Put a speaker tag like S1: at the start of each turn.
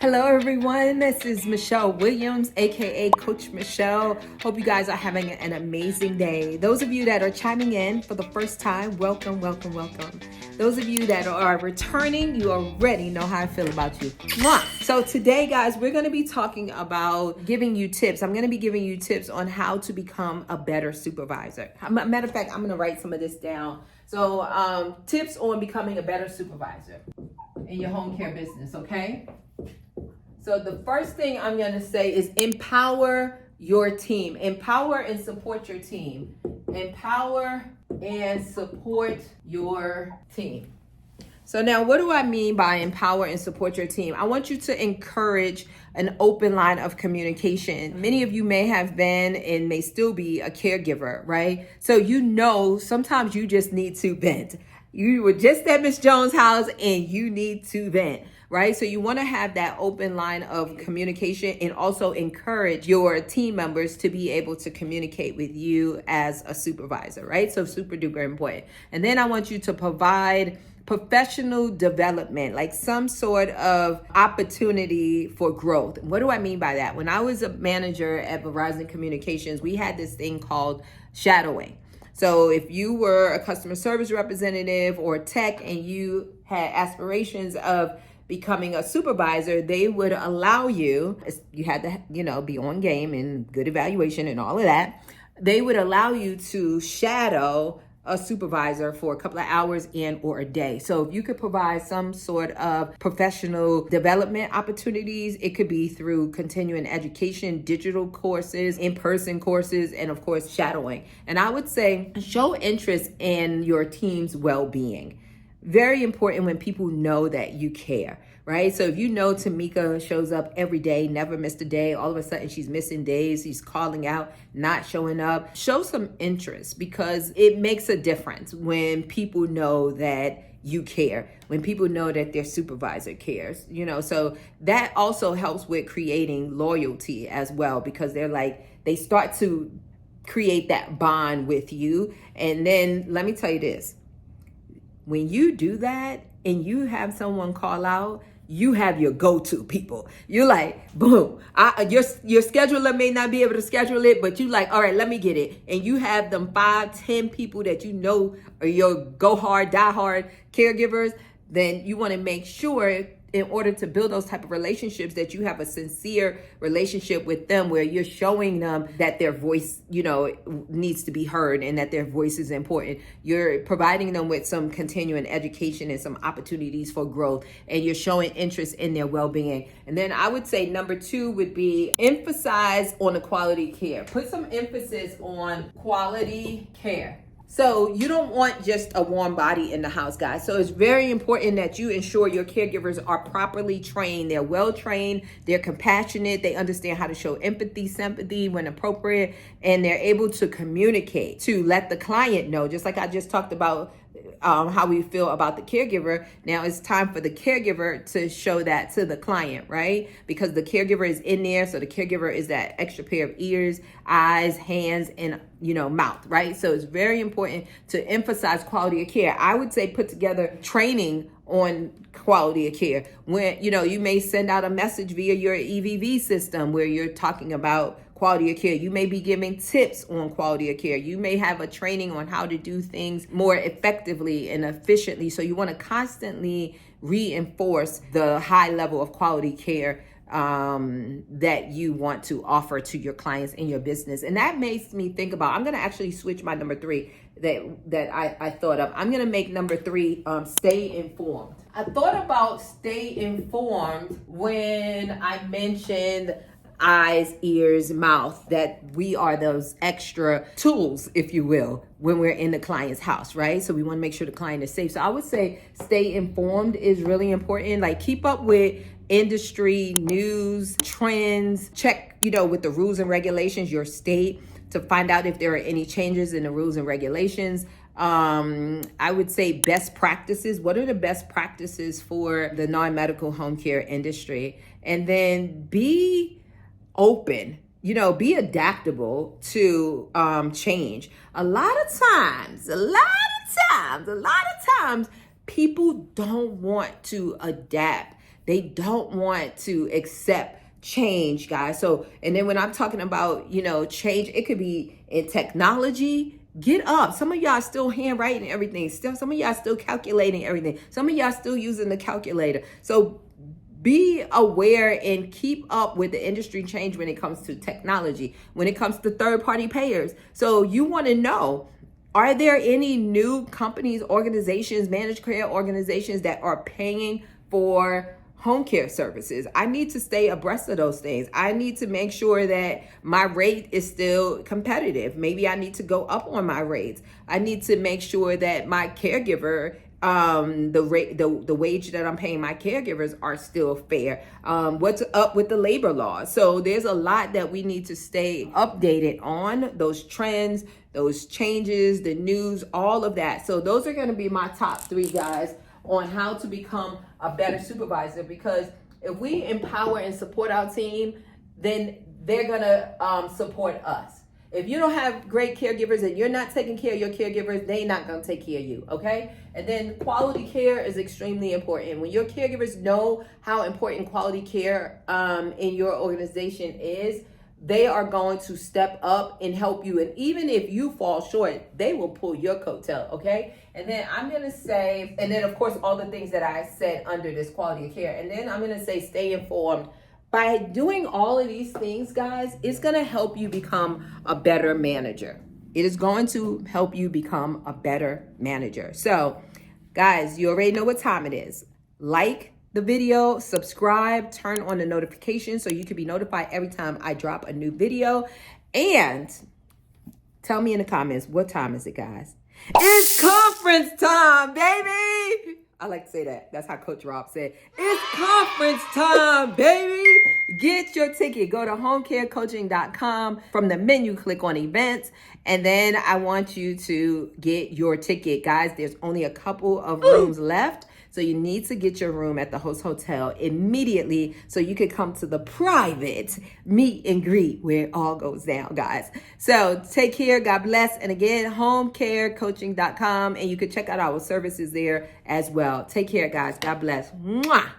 S1: Hello everyone, this is Michelle Williams, aka Coach Michelle. Hope you guys are having an amazing day. Those of you that are chiming in for the first time, welcome, welcome, welcome. Those of you that are returning, you already know how I feel about you. Mwah! So today, guys, we're going to be talking about giving you tips. I'm going to be giving you tips on how to become a better supervisor. Matter of fact, I'm going to write some of this down. So tips on becoming a better supervisor in your home care business, okay? So the first thing I'm going to say is empower your team. Empower and support your team. Empower and support your team. So now, what do I mean by empower and support your team? I want you to encourage an open line of communication. Many of you may have been and may still be a caregiver, right? So sometimes you just need to vent. You were just at Miss Jones' house and you need to vent, right? So you want to have that open line of communication and also encourage your team members to be able to communicate with you as a supervisor, right? So super duper important. And then I want you to provide professional development, like some sort of opportunity for growth. What do I mean by that? When I was a manager at Verizon Communications, we had this thing called shadowing. So if you were a customer service representative or tech and you had aspirations of becoming a supervisor, they would allow you had to, be on game and good evaluation and all of that. They would allow you to shadow a supervisor for a couple of hours or a day. So if you could provide some sort of professional development opportunities, it could be through continuing education, digital courses, in-person courses, and of course, shadowing. And I would say show interest in your team's well-being. Very important when people know that you care, right? So if you know Tamika shows up every day, never missed a day, all of a sudden she's missing days, she's calling out, not showing up, show some interest because it makes a difference when people know that you care, when people know that their supervisor cares, so that also helps with creating loyalty as well because they start to create that bond with you. And then let me tell you this. When you do that and you have someone call out, you have your go-to people. You're like, boom. Your scheduler may not be able to schedule it, but you like, all right, let me get it. And you have them 5-10 people that you know are your go hard, die hard caregivers. Then you want to make sure in order to build those type of relationships that you have a sincere relationship with them where you're showing them that their voice, needs to be heard and that their voice is important. You're providing them with some continuing education and some opportunities for growth, and you're showing interest in their well-being. And then I would say number 2 would be emphasize on the quality care. Put some emphasis on quality care. So you don't want just a warm body in the house, guys. So it's very important that you ensure your caregivers are properly trained. They're well trained, they're compassionate, they understand how to show empathy, sympathy when appropriate, and they're able to communicate to let the client know, just like I just talked about how we feel about the caregiver. Now it's time for the caregiver to show that to the client, right? Because the caregiver is in there. So the caregiver is that extra pair of ears, eyes, hands, and mouth, right? So it's very important to emphasize quality of care. I would say put together training on quality of care. When, you may send out a message via your EVV system where you're talking about quality of care. You may be giving tips on quality of care. You may have a training on how to do things more effectively and efficiently. So you want to constantly reinforce the high level of quality care that you want to offer to your clients in your business. And that makes me think about, I'm going to actually switch my number 3 that I thought of. I'm going to make number 3, stay informed. I thought about stay informed when I mentioned eyes, ears, mouth, that we are those extra tools, if you will, when we're in the client's house, right? So we want to make sure the client is safe. So I would say stay informed is really important. Like keep up with industry news, trends, check, with the rules and regulations, your state, to find out if there are any changes in the rules and regulations. I would say best practices. What are the best practices for the non-medical home care industry? And then be open, be adaptable to change. A lot of times, people don't want to adapt. They don't want to accept change, guys. So, and then when I'm talking about, change, it could be in technology. Get up. Some of y'all still handwriting everything. Some of y'all still calculating everything. Some of y'all still using the calculator. So be aware and keep up with the industry change when it comes to technology, when it comes to third-party payers. So you want to know, are there any new companies, organizations, managed care organizations that are paying for home care services? I need to stay abreast of those things. I need to make sure that my rate is still competitive. Maybe I need to go up on my rates. I need to make sure that my caregiver, the wage that I'm paying my caregivers are still fair. What's up with the labor laws? So there's a lot that we need to stay updated on, those trends, those changes, the news, all of that. So those are going to be my top 3, guys, on how to become a better supervisor, because if we empower and support our team, then they're going to support us. If you don't have great caregivers and you're not taking care of your caregivers, they're not going to take care of you, okay? And then quality care is extremely important. When your caregivers know how important quality care in your organization is, they are going to step up and help you. And even if you fall short, they will pull your coattail, okay? And then I'm going to say, and then of course, all the things that I said under this quality of care. And then I'm going to say, stay informed. By doing all of these things, guys, it's going to help you become a better manager. It is going to help you become a better manager. So, guys, you already know what time it is. Like the video, subscribe, turn on the notifications so you can be notified every time I drop a new video. And tell me in the comments, what time is it, guys? It's conference time, baby! I like to say that. That's how Coach Rob said. It's conference time, baby. Get your ticket. Go to homecarecoaching.com. From the menu, click on events. And then I want you to get your ticket. Guys, there's only a couple of rooms left. So you need to get your room at the host hotel immediately so you can come to the private meet and greet where it all goes down, guys. So take care. God bless. And again, homecarecoaching.com. And you can check out our services there as well. Take care, guys. God bless. Mwah.